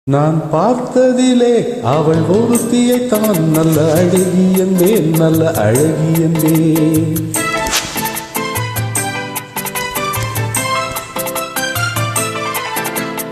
நான் பார்த்ததிலே அவள் ஒருத்தியைத்தான் நல்ல அழகி என்பேன், நல்ல அழகி என்பேன்.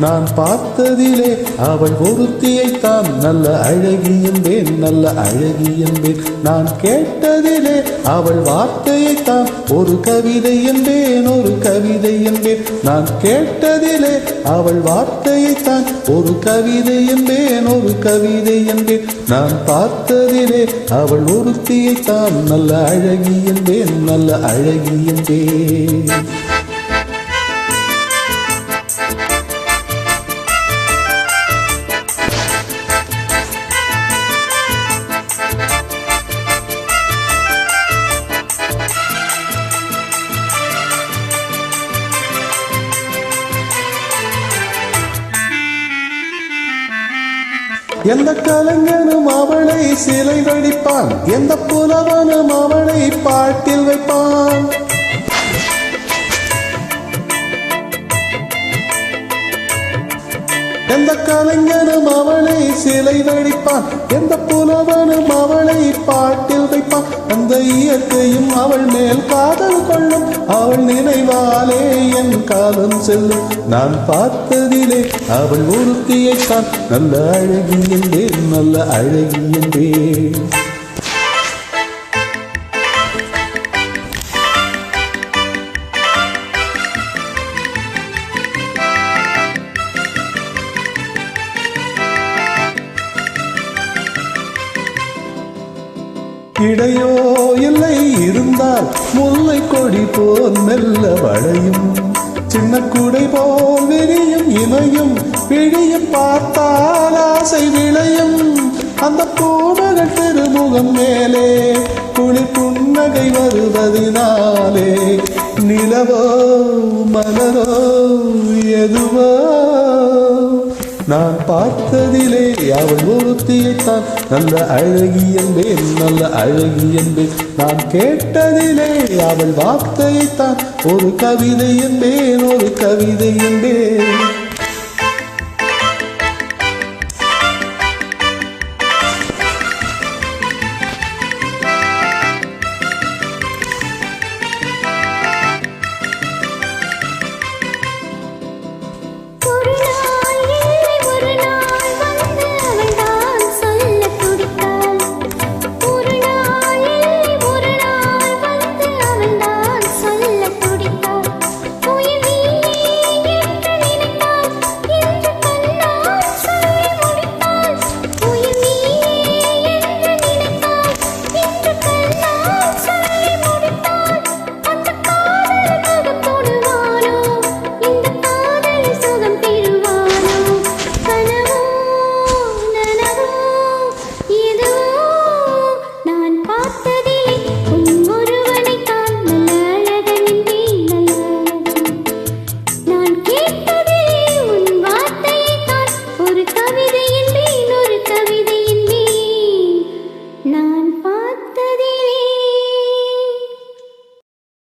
நான் பார்த்ததிலே அவள் ஒருத்தியைத்தான் நல்ல அழகி என்பேன், நல்ல அழகி என்பேன். நான் கேட்டதிலே அவள் வார்த்தையைத்தான் ஒரு கவிதை என்பேன், ஒரு கவிதை என்பேன். நான் கேட்டதிலே அவள் வார்த்தையைத்தான் ஒரு கவிதை என்பேன், ஒரு கவிதை என்பேன். நான் பார்த்ததிலே அவள் ஒருத்தியைத்தான் நல்ல அழகி என்பேன், நல்ல அழகி என்பேன். எந்த கலைஞனும் அவளை சிலை வடிப்பான், எந்த புலவனும் அவளை பாட்டில் வைப்பான். எந்த கலைஞனும் அவளை சிலை வடிப்பான், எந்த புலவனும் அவளை பாட்டில் வைப்பான். அந்த இயற்கையும் அவள் மேல் காதல் கொள்ளும், அவள் நினைவாலே என் காலம் செல்லும். நான் பார்த்ததிலே அவள் ஒருத்தியைத்தான் நல்ல அழகி என்பேன், நல்ல அழகி என்பேன். இடையோ இல்லை இருந்தால் முல்லை கொடி போல் மெல்ல வளையும், சின்ன குடை போல் விரியும் இமையும், பிழியும் பார்த்தால் ஆசை விளையும். அந்த பூமகள் திருமுகம் மேலே குளிர் புன்னகை வருவதினாலே நிலவோ மலரோ எதுவோ. நான் பார்த்ததிலே அவள் ஒருத்தியைத்தான் நல்ல அழகி என்பேன், நல்ல அழகி என்பேன். நான் கேட்டதிலே அவள் வார்த்தையைத்தான் ஒரு கவிதை என்பேன், ஒரு கவிதை என்பேன்.